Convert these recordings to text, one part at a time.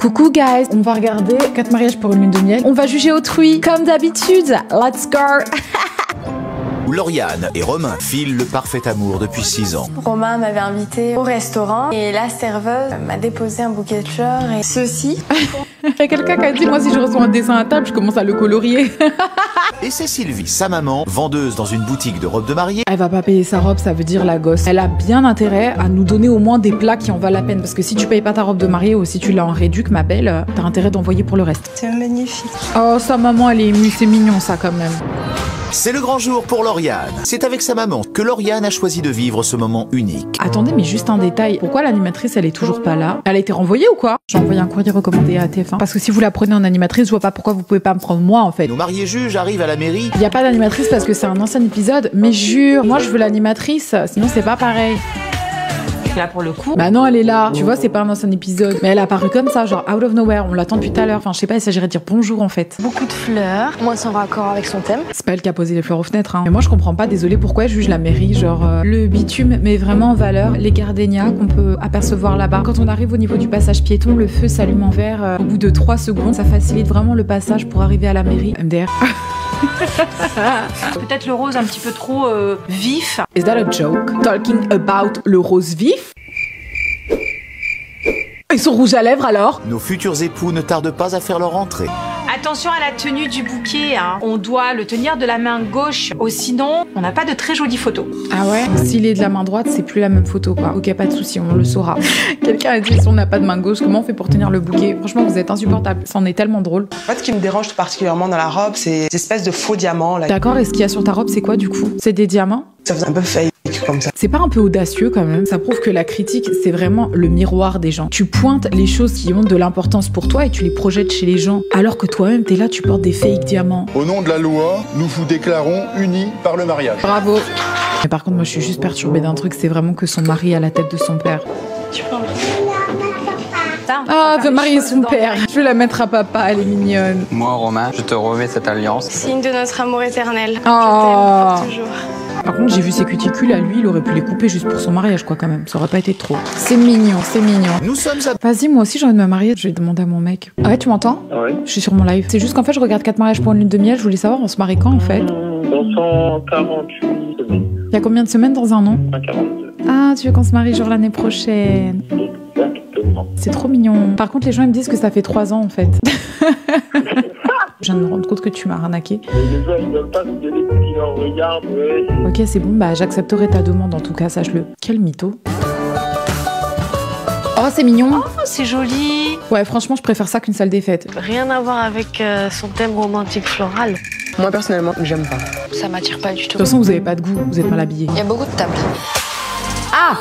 Coucou guys, on va regarder 4 mariages pour une lune de miel. On va juger autrui, comme d'habitude. Let's go. Lauriane et Romain filent le parfait amour depuis 6 ans. Romain m'avait invité au restaurant et la serveuse m'a déposé un bouquet de fleurs et ceci. Il y a quelqu'un qui a dit, moi si je reçois un dessin à table, je commence à le colorier. Et c'est Sylvie, sa maman, vendeuse dans une boutique de robes de mariée. Elle va pas payer sa robe, ça veut dire la gosse. Elle a bien intérêt à nous donner au moins des plats qui en valent la peine. Parce que si tu payes pas ta robe de mariée ou si tu l'as en réduc, ma belle, t'as intérêt d'envoyer pour le reste. C'est magnifique. Oh, sa maman, elle est émue, c'est mignon ça quand même. C'est le grand jour pour Lauriane. C'est avec sa maman que Lauriane a choisi de vivre ce moment unique. Attendez, mais juste un détail. Pourquoi l'animatrice, elle est toujours pas là? Elle a été renvoyée ou quoi? J'ai envoyé un courrier recommandé à TF1. Parce que si vous la prenez en animatrice, je vois pas pourquoi vous pouvez pas me prendre moi en fait. Nos mariés juges arrivent à la mairie. Il y a pas d'animatrice parce que c'est un ancien épisode, mais jure, moi je veux l'animatrice, sinon c'est pas pareil. Là pour le coup. Bah non, elle est là. Tu vois, c'est pas un ancien épisode. Mais elle a apparu comme ça, genre out of nowhere. On l'attend depuis tout à l'heure. Enfin, je sais pas, il s'agirait de dire bonjour en fait. Beaucoup de fleurs. Moi, c'est en raccord avec son thème. C'est pas elle qui a posé les fleurs aux fenêtres, hein. Mais moi, je comprends pas, désolé, pourquoi elle juge la mairie. Genre, le bitume met vraiment en valeur les gardénias qu'on peut apercevoir là-bas. Quand on arrive au niveau du passage piéton, le feu s'allume en vert. Au bout de 3 secondes, ça facilite vraiment le passage pour arriver à la mairie. MDR. Peut-être le rose un petit peu trop vif. Is that a joke? Talking about le rose vif? Et son rouge à lèvres alors? Nos futurs époux ne tardent pas à faire leur entrée. Attention à la tenue du bouquet, hein. On doit le tenir de la main gauche, sinon on n'a pas de très jolies photos. Ah ouais? S'il est de la main droite, c'est plus la même photo quoi. Ok, pas de souci, on le saura. Quelqu'un a dit si on n'a pas de main gauche, comment on fait pour tenir le bouquet? Franchement, vous êtes insupportable. Ça en est tellement drôle. En fait, ce qui me dérange particulièrement dans la robe, c'est ces espèces de faux diamants là. D'accord, et ce qu'il y a sur ta robe, c'est quoi du coup? C'est des diamants? Ça faisait un peu fake comme ça. C'est pas un peu audacieux quand même? Ça prouve que la critique, c'est vraiment le miroir des gens. Tu pointes les choses qui ont de l'importance pour toi et tu les projettes chez les gens. Alors que toi-même, t'es là, tu portes des fake diamants. Au nom de la loi, nous vous déclarons unis par le mariage. Bravo. Mais par contre, moi, je suis juste perturbée d'un truc, c'est vraiment que son mari à la tête de son père. Tu peux Ah, veut marier son père. Je vais la mettre à papa, elle est mignonne. Moi, Romain, je te remets cette alliance. Signe de notre amour éternel. Je Oh. t'aime pour toujours. Par contre, j'ai vu ses cuticules à lui, il aurait pu les couper juste pour son mariage, quoi, quand même. Ça aurait pas été trop. C'est mignon, c'est mignon. Nous sommes à... Vas-y, moi aussi, j'ai envie de me marier. Je vais demander à mon mec. Ah ouais, tu m'entends? Ouais. Je suis sur mon live. C'est juste qu'en fait, je regarde 4 mariages pour une lune de miel. Je voulais savoir, on se marie quand, en fait? Dans 148 semaines. Il y a combien de semaines dans un an? 142. Ah, tu veux qu'on se marie genre l'année prochaine? Exactement. C'est trop mignon. Par contre, les gens, ils me disent que ça fait 3 ans, en fait. Je viens de me rendre compte que tu m'as arnaqué. Mais les gens, ils veulent pas nous donner ce qu'ils leur regardent, ouais. Ok, c'est bon, bah j'accepterai ta demande, en tout cas, sache-le. Quel mytho. Oh, c'est mignon. Oh, c'est joli. Ouais, franchement, je préfère ça qu'une salle des fêtes. Rien à voir avec son thème romantique floral. Moi, personnellement, j'aime pas. Ça m'attire pas du De tout. toute façon, vous avez pas de goût, vous êtes mal habillés. Il y a beaucoup de tables. Ah!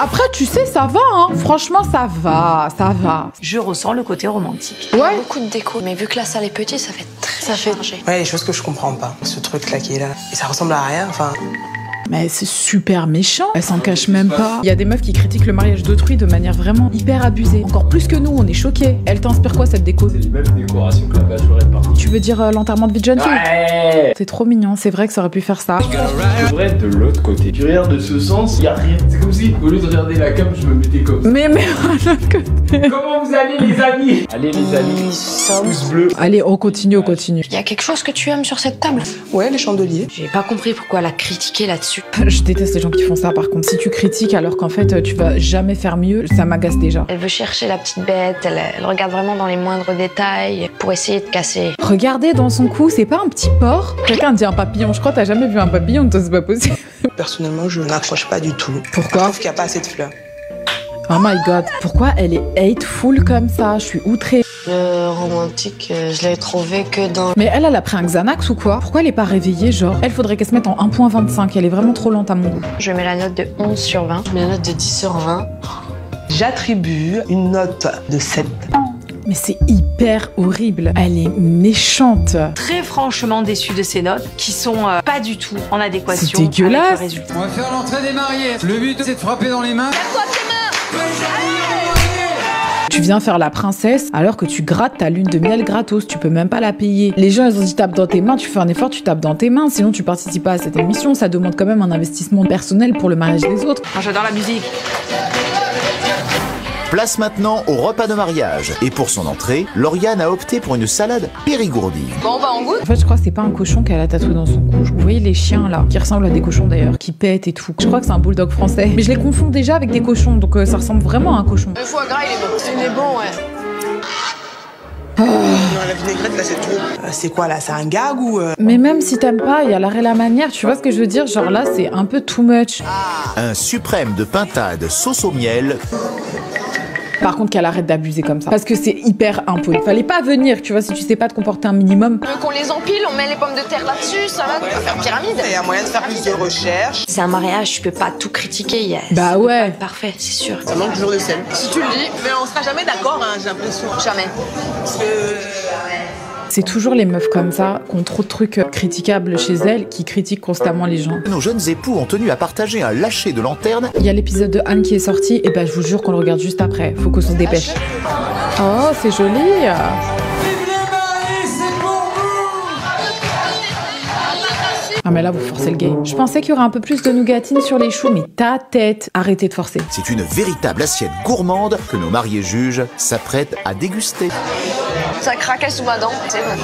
Après, tu sais, ça va, hein. Franchement, ça va, ça va. Je ressens le côté romantique. Il y a Ouais. beaucoup de déco, mais vu que la salle est petite, ça fait très chargé. Ouais, les choses que je comprends pas. Ce truc là qui est là. Et ça ressemble à rien, enfin. Mais c'est super méchant. Elle s'en cache même pas. Il y a des meufs qui critiquent le mariage d'autrui de manière vraiment hyper abusée. Encore plus que nous, on est choqués. Elle t'inspire quoi cette déco? C'est les mêmes décorations que la bachelorette partie. Tu veux dire l'enterrement de vie de jeune fille? Ouais. C'est trop mignon, c'est vrai que ça aurait pu faire ça. Je devrais être de l'autre côté. Tu regardes de ce sens, y a rien. C'est comme si, au lieu de regarder la cam, je me mettais comme ça. Mais Comment vous allez, les amis? Allez, les amis. Pouce bleu. allez, on continue, on continue. Il y a quelque chose que tu aimes sur cette table? Ouais, les chandeliers. J'ai pas compris pourquoi elle a critiqué là-dessus. Je déteste les gens qui font ça par contre. Si tu critiques alors qu'en fait tu vas jamais faire mieux, ça m'agace déjà. Elle veut chercher la petite bête, elle regarde vraiment dans les moindres détails pour essayer de casser. Regardez dans son cou, c'est pas un petit porc? Quelqu'un dit un papillon, je crois que t'as jamais vu un papillon, toi c'est pas possible. Personnellement, je n'accroche pas du tout. Je Pourquoi? trouve qu'il n'y a pas assez de fleurs. Oh my god, pourquoi elle est hateful comme ça? Je suis outrée. Le romantique, je l'ai trouvé que dans... Mais elle a pris un Xanax ou quoi? Pourquoi elle est pas réveillée genre? Elle faudrait qu'elle se mette en 1.25, elle est vraiment trop lente à mon goût. Je mets la note de 11 sur 20. Je mets la note de 10 sur 20. J'attribue une note de 7. Mais c'est hyper horrible, elle est méchante. Très franchement déçue de ces notes qui sont pas du tout en adéquation C'est dégueulasse. avec le résultat. On va faire l'entrée des mariés. Le but, c'est de frapper dans les mains. Tu viens faire la princesse alors que tu grattes ta lune de miel gratos, tu peux même pas la payer. Les gens ils ont dit tape dans tes mains, tu fais un effort, tu tapes dans tes mains, sinon tu participes pas à cette émission, ça demande quand même un investissement personnel pour le mariage des autres. Moi j'adore la musique. Place maintenant au repas de mariage. Et pour son entrée, Lauriane a opté pour une salade périgourdine. Bon, bah on goûte. En fait, je crois que c'est pas un cochon qu'elle a tatoué dans son cou. Vous voyez les chiens là, qui ressemblent à des cochons d'ailleurs, qui pètent et tout. Je crois que c'est un bulldog français. Mais je les confonds déjà avec des cochons, donc ça ressemble vraiment à un cochon. Le foie gras, il est bon. Il est bon, ouais. Non, la vinaigrette là c'est trop. C'est quoi là? C'est un gag ou Mais même si t'aimes pas, il y a l'arrêt la manière, tu vois ce que je veux dire? Genre là, c'est un peu too much. Un suprême de pintade sauce au miel. Par contre, qu'elle arrête d'abuser comme ça. Parce que c'est hyper impoli. Fallait pas venir, tu vois, si tu sais pas te comporter un minimum. Tu veux qu'on les empile, on met les pommes de terre là-dessus, ça va faire pyramide. il y a moyen de faire plus de recherche? C'est un mariage, je peux pas tout critiquer. Bah ouais. Parfait, c'est sûr. Ça manque toujours de sel. Si tu le dis, mais on sera jamais d'accord, hein, j'ai l'impression. Jamais. Parce que... C'est toujours les meufs comme ça, qui ont trop de trucs critiquables chez elles, qui critiquent constamment les gens. Nos jeunes époux ont tenu à partager un lâcher de lanterne. Il y a l'épisode de Anne qui est sorti, et bah je vous jure qu'on le regarde juste après. Faut qu'on se dépêche. Oh, c'est joli. Ah mais là vous forcez le game. Je pensais qu'il y aurait un peu plus de nougatine sur les choux, mais ta tête, arrêtez de forcer. C'est une véritable assiette gourmande que nos mariés juges s'apprêtent à déguster. Ça craquait sous ma dent, c'est vrai.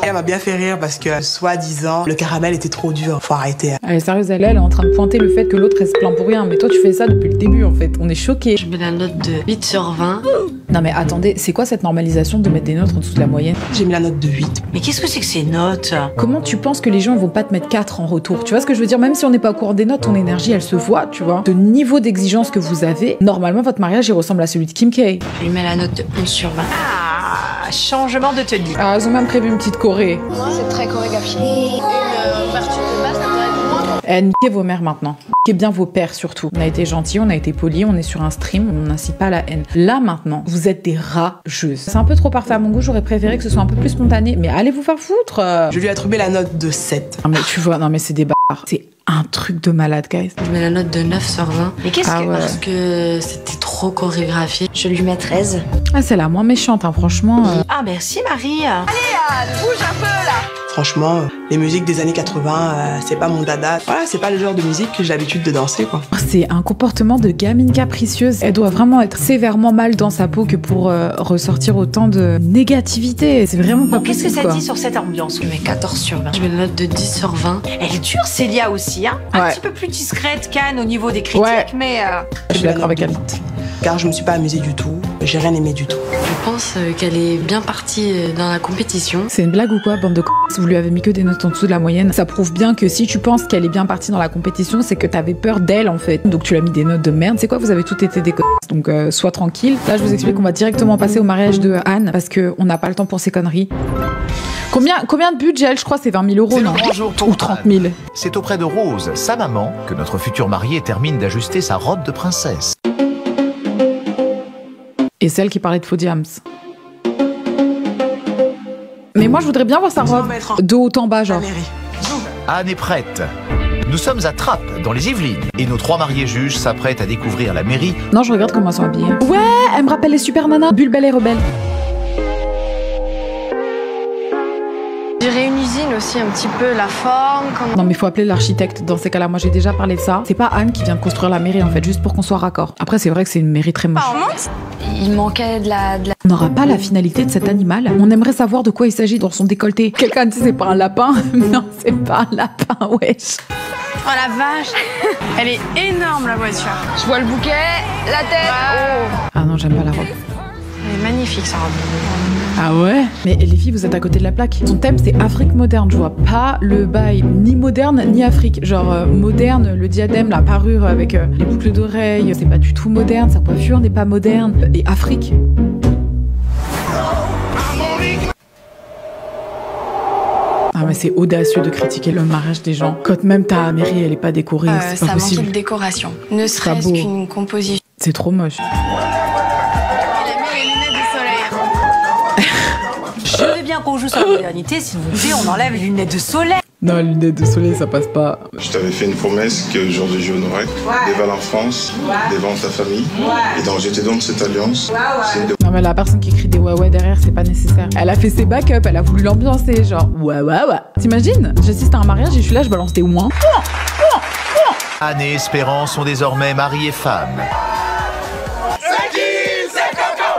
Elle m'a bien fait rire parce que, soi-disant, le caramel était trop dur. Faut arrêter. Elle est sérieuse, elle est en train de pointer le fait que l'autre elle se plaint pour rien. Mais toi tu fais ça depuis le début en fait. On est choqués. Je mets la note de 8 sur 20. Non mais attendez, c'est quoi cette normalisation de mettre des notes en dessous de la moyenne? J'ai mis la note de 8. Mais qu'est-ce que c'est que ces notes? Comment tu penses que les gens vont pas te mettre 4 en retour? Tu vois ce que je veux dire? Même si on n'est pas au courant des notes, ton énergie elle se voit, tu vois. Ce niveau d'exigence que vous avez, normalement votre mariage il ressemble à celui de Kim K. Je lui mets la note de 11 sur 20. Ah, changement de tenue. Ah, ils ont même prévu une petite choré. C'est très chorégraphié. Une ouverture de basse, ça pourrait être moins. Niquez vos mères maintenant. Niquez bien vos pères surtout. On a été gentils, on a été polis, on est sur un stream, on n'incite pas à la haine. Là maintenant, vous êtes des rageuses. C'est un peu trop parfait à mon goût, j'aurais préféré que ce soit un peu plus spontané. Mais allez vous faire foutre. Je lui ai attribué la note de 7. Non mais tu vois, non mais c'est des barres. C'est un truc de malade, guys. Je mets la note de 9 sur 20. Mais qu'est-ce que... ouais. Parce que c'était trop chorégraphié. Je lui mets 13. Ah, c'est la moins méchante, hein, franchement. Ah, merci Marie. Bouge un peu là. Franchement, les musiques des années 80, c'est pas mon dada. Voilà, c'est pas le genre de musique que j'ai l'habitude de danser, quoi. C'est un comportement de gamine capricieuse. Elle doit vraiment être sévèrement mal dans sa peau que pour ressortir autant de négativité. C'est vraiment pas Bon, qu'est-ce que possible, ça quoi. dit sur cette ambiance? Je mets 14 sur 20. Je mets la note de 10 sur 20. Elle est dure, Célia aussi, hein. Un Ouais. petit peu plus discrète qu'Anne au niveau des critiques, Ouais. mais... Je suis d'accord avec elle. Car je me suis pas amusée du tout. J'ai rien aimé du tout. Je pense qu'elle est bien partie dans la compétition. C'est une blague ou quoi, bande de c***? Vous lui avez mis que des notes en dessous de la moyenne. Ça prouve bien que si tu penses qu'elle est bien partie dans la compétition, c'est que t'avais peur d'elle en fait. Donc tu lui as mis des notes de merde. C'est quoi, vous avez tout été des c***. Donc sois tranquille. Là, je vous explique qu'on va directement passer au mariage de Anne parce qu'on n'a pas le temps pour ces conneries. Combien de budget, elle? Je crois c'est 20 000 euros, C'est le non? grand jour pour Ou 30 000. C'est auprès de Rose, sa maman, que notre future mariée termine d'ajuster sa robe de princesse. Et celle qui parlait de faux diams. Mais moi, je voudrais bien voir sa robe. De haut en bas, genre. Anne est prête. Nous sommes à Trappes, dans les Yvelines, et nos 3 mariés juges s'apprêtent à découvrir la mairie. Non, je regarde comment elles sont habillées. Ouais, elle me rappelle les super nanas. Bulle belle et rebelle. Je dirais une usine aussi, un petit peu la forme. Comme... Non mais faut appeler l'architecte dans ces cas-là, moi j'ai déjà parlé de ça. C'est pas Anne qui vient de construire la mairie en fait, juste pour qu'on soit raccord. Après c'est vrai que c'est une mairie très moche. Il manquait de la... On n'aura pas la finalité de cet animal. On aimerait savoir de quoi il s'agit dans son décolleté. Quelqu'un dit c'est pas un lapin. Non c'est pas un lapin, wesh. Oh la vache. Elle est énorme la voiture. Je vois le bouquet, la tête. Oh. Ah non j'aime pas la robe. Elle est magnifique sa robe. Ah ouais? Mais les filles, vous êtes à côté de la plaque. Son thème, c'est Afrique moderne. Je vois pas le bail ni moderne ni Afrique. Genre moderne, le diadème, la parure avec les boucles d'oreilles, c'est pas du tout moderne. Sa coiffure n'est pas moderne. Et Afrique? Ah mais c'est audacieux de critiquer le mariage des gens. Quand même ta mairie, elle est pas décorée, c'est pas Ça manquait possible. de décoration. Ne serait-ce beau. qu'une composition. C'est trop moche. Il a mis les lunettes de soleil. Je veux bien qu'on joue sur la modernité, s'il vous plaît, on enlève les lunettes de soleil. Non, les lunettes de soleil, ça passe pas. Je t'avais fait une promesse que le jour de J honorais, devant la France, devant ta famille, et donc je te donne cette alliance. Non mais la personne qui crie des ouais derrière, c'est pas nécessaire. Elle a fait ses backups, elle a voulu l'ambiancer, genre ouais. T'imagines? J'assiste à un mariage et je suis là, je balance des ouins. Anne et Espérance sont désormais mari et femme.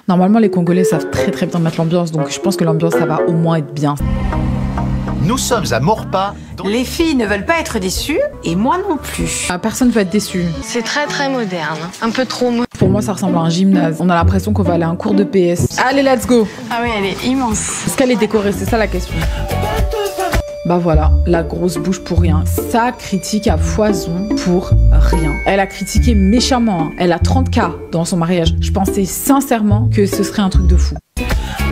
Normalement, les Congolais savent très très bien mettre l'ambiance, donc je pense que l'ambiance, ça va au moins être bien. Nous sommes à Maurepas. Les filles ne veulent pas être déçues, et moi non plus. Ah, personne ne va être déçu. C'est très très moderne, un peu trop moderne. Pour moi, ça ressemble à un gymnase. On a l'impression qu'on va aller à un cours de PS. Allez, let's go. Ah oui, elle est immense. Est-ce qu'elle est décorée? C'est ça la question. Bah voilà, la grosse bouche pour rien. Ça critique à foison pour rien. Elle a critiqué méchamment. Elle a 30K dans son mariage. Je pensais sincèrement que ce serait un truc de fou.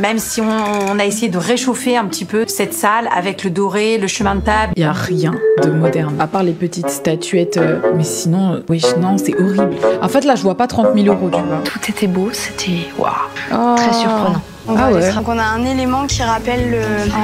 Même si on a essayé de réchauffer un petit peu cette salle avec le doré, le chemin de table. Il y a rien de moderne, à part les petites statuettes. Mais sinon, oui, non, c'est horrible. En fait, là, je vois pas 30 000 €, tu vois. Tout était beau, c'était waouh, Oh. très surprenant. Donc on a un élément qui rappelle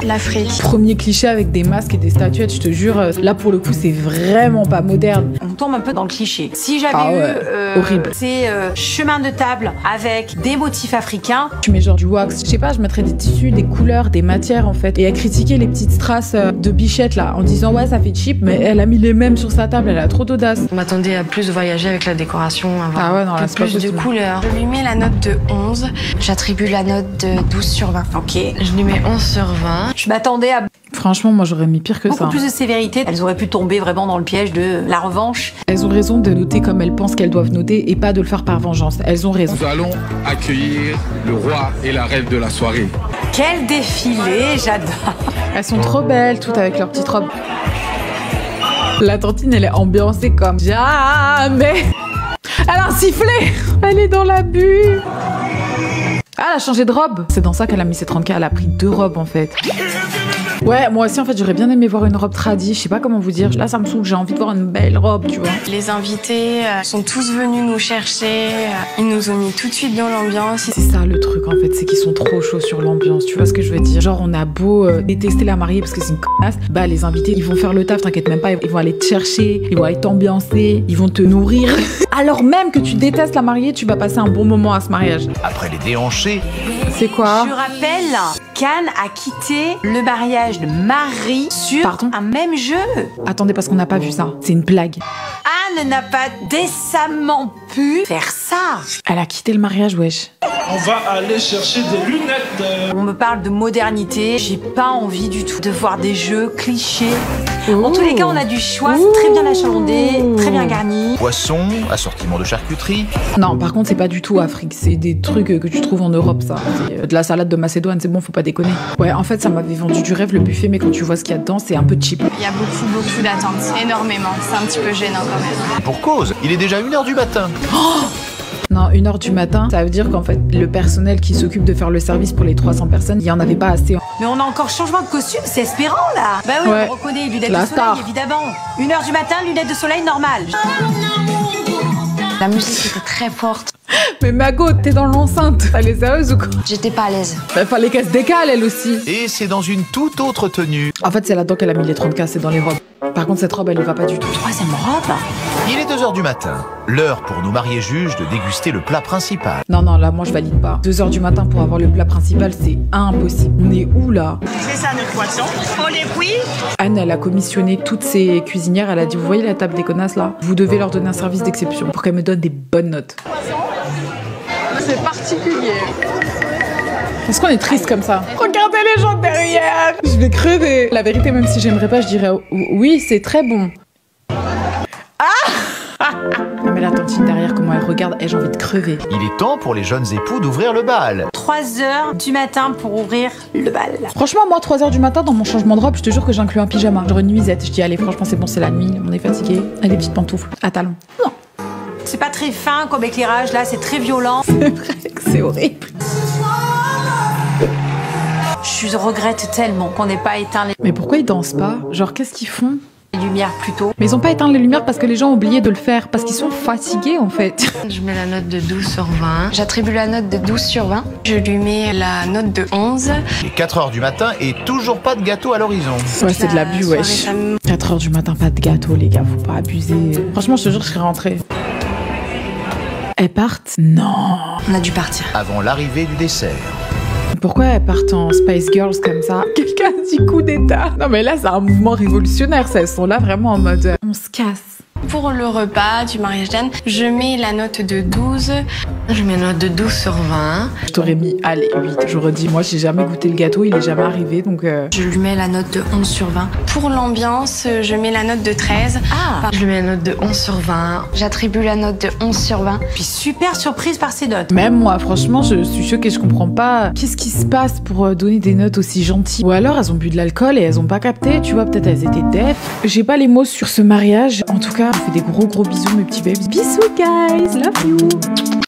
l'Afrique. Premier cliché avec des masques et des statuettes, je te jure. Là, pour le coup, c'est vraiment pas moderne. On tombe un peu dans le cliché. Si j'avais horrible. ces chemins de table avec des motifs africains, Tu mets genre du wax, je sais pas, je mettrais des tissus, des couleurs, des matières en fait. Et à critiquer les petites strass de bichette là, en disant ouais, ça fait cheap, mais elle a mis les mêmes sur sa table, elle a trop d'audace. On m'attendait à plus voyager avec la décoration, avoir Ah ouais, non, là, c'est pas plus de possible. couleurs. Je lui mets la note de 11. J'attribue la note de 12 sur 20. ok. Je lui mets 11 sur 20. Je m'attendais à Franchement, moi j'aurais mis pire que beaucoup ça. plus de sévérité. Elles auraient pu tomber vraiment dans le piège de la revanche. Elles ont raison de noter comme elles pensent qu'elles doivent noter et pas de le faire par vengeance. Elles ont raison. Nous allons accueillir le roi et la reine de la soirée. Quel défilé, j'adore. Elles sont trop belles, toutes avec leurs petites robes. La tantine, elle est ambiancée comme jamais. Elle a un sifflet. Elle est dans la bulle. Ah, elle a changé de robe. C'est dans ça qu'elle a mis ses 30K. Elle a pris 2 robes en fait. Ouais, moi aussi en fait, j'aurais bien aimé voir une robe tradie. Je sais pas comment vous dire. Là, ça me saoule. J'ai envie de voir une belle robe, tu vois. Les invités sont tous venus nous chercher. Ils nous ont mis tout de suite dans l'ambiance. C'est ça le truc en fait, c'est qu'ils sont trop chauds sur l'ambiance, tu vois ce que je veux dire. Genre on a beau détester la mariée parce que c'est une connasse, bah les invités ils vont faire le taf, t'inquiète même pas, ils vont aller te chercher, ils vont aller t'ambiancer, ils vont te nourrir. Alors même que tu détestes la mariée, tu vas passer un bon moment à ce mariage. Après les déhanchés, C'est quoi? Je rappelle, Cannes a quitté le mariage de Marie sur Pardon un même jeu. Attendez parce qu'on n'a pas vu ça, c'est une blague. Anne n'a pas décemment pu faire ça. Elle a quitté le mariage, wesh. On va aller chercher des lunettes. On me parle de modernité, j'ai pas envie du tout de voir des jeux clichés. En tous les cas, on a du choix, c'est très bien achalandé, très bien garni. poissons, assortiment de charcuterie. Non, par contre, c'est pas du tout Afrique, c'est des trucs que tu trouves en Europe, ça. C'est de la salade de Macédoine, c'est bon, faut pas déconner. Ouais, en fait, ça m'avait vendu du rêve le buffet, mais quand tu vois ce qu'il y a dedans, c'est un peu cheap. Il y a beaucoup d'attentes, énormément. C'est un petit peu gênant quand même. Pour cause, il est déjà 1h du matin. Non, 1h du matin, ça veut dire qu'en fait, le personnel qui s'occupe de faire le service pour les 300 personnes, il y en avait pas assez. Mais on a encore changement de costume, c'est Espérant là. Bah oui, Ouais. on reconnaît lunettes La de soleil star. évidemment. 1h du matin, lunettes de soleil normales. La musique était très forte. Mais Mago, t'es dans l'enceinte. Elle est sérieuse ou quoi? J'étais pas à l'aise. Bah, fallait qu'elle se décale, elle aussi. Et c'est dans une toute autre tenue. En fait, c'est là-dedans qu'elle a mis les 30K, c'est dans les robes. Par contre, cette robe, elle y va pas du tout. Troisième robe. Il est 2h du matin. L'heure pour nos mariés juges de déguster le plat principal. Non, là, moi, je valide pas. 2h du matin pour avoir le plat principal, c'est impossible. On est où, là? C'est ça notre poisson. On les cuit. Anne, elle a commissionné toutes ses cuisinières. Elle a dit, vous voyez la table des connasses, là? Vous devez leur donner un service d'exception pour qu'elles me donnent des bonnes notes. C'est particulier. Est-ce qu'on est triste comme ça? Regardez les gens derrière! Je vais crever. La vérité, même si j'aimerais pas, je dirais oui, c'est très bon. Non mais la tantine derrière, comment elle regarde, j'ai envie de crever. Il est temps pour les jeunes époux d'ouvrir le bal. 3h du matin pour ouvrir le bal. Franchement, moi, 3h du matin, dans mon changement de robe, je te jure que j'inclus un pyjama. Genre une nuisette. Je dis, allez, franchement, c'est bon, c'est la nuit, on est fatigué. Allez, petites pantoufles, à talons. Non, C'est pas très fin comme éclairage là, c'est très violent. c'est vrai que c'est horrible. Je regrette tellement qu'on n'ait pas éteint Mais pourquoi ils dansent pas? Genre, qu'est-ce qu'ils font? les lumières plus tôt. Mais ils ont pas éteint les lumières parce que les gens ont oublié de le faire, parce qu'ils sont fatigués en fait. Je mets la note de 12 sur 20. J'attribue la note de 12 sur 20. Je lui mets la note de 11. Il est 4h du matin et toujours pas de gâteau à l'horizon. Ouais, c'est de l'abus, soirée, wesh. ça me- 4h du matin, pas de gâteau, les gars, faut pas abuser. Franchement, je te jure, je serais rentrée. Elles partent? Non. On a dû partir. Avant l'arrivée du dessert. Pourquoi elles partent en Spice Girls comme ça? Quelqu'un dit coup d'état. Non mais là c'est un mouvement révolutionnaire, ça. Elles sont là vraiment en mode on se casse. Pour le repas du mariage d'Anne, je mets la note de 12. Je mets une note de 12 sur 20. Je t'aurais mis, allez, 8. J'aurais dit, moi, j'ai jamais goûté le gâteau, il est jamais arrivé, donc... Je lui mets la note de 11 sur 20. Pour l'ambiance, je mets la note de 13. Ah, je lui mets la note de 11 sur 20. J'attribue la note de 11 sur 20. Puis super surprise par ses notes. Même moi, franchement, je suis choquée, je comprends pas qu'est-ce qui se passe pour donner des notes aussi gentilles. Ou alors, elles ont bu de l'alcool et elles ont pas capté, tu vois, peut-être elles étaient def. J'ai pas les mots sur ce mariage. En tout cas, je fais des gros bisous, mes petits babes. Bisous, guys, love you.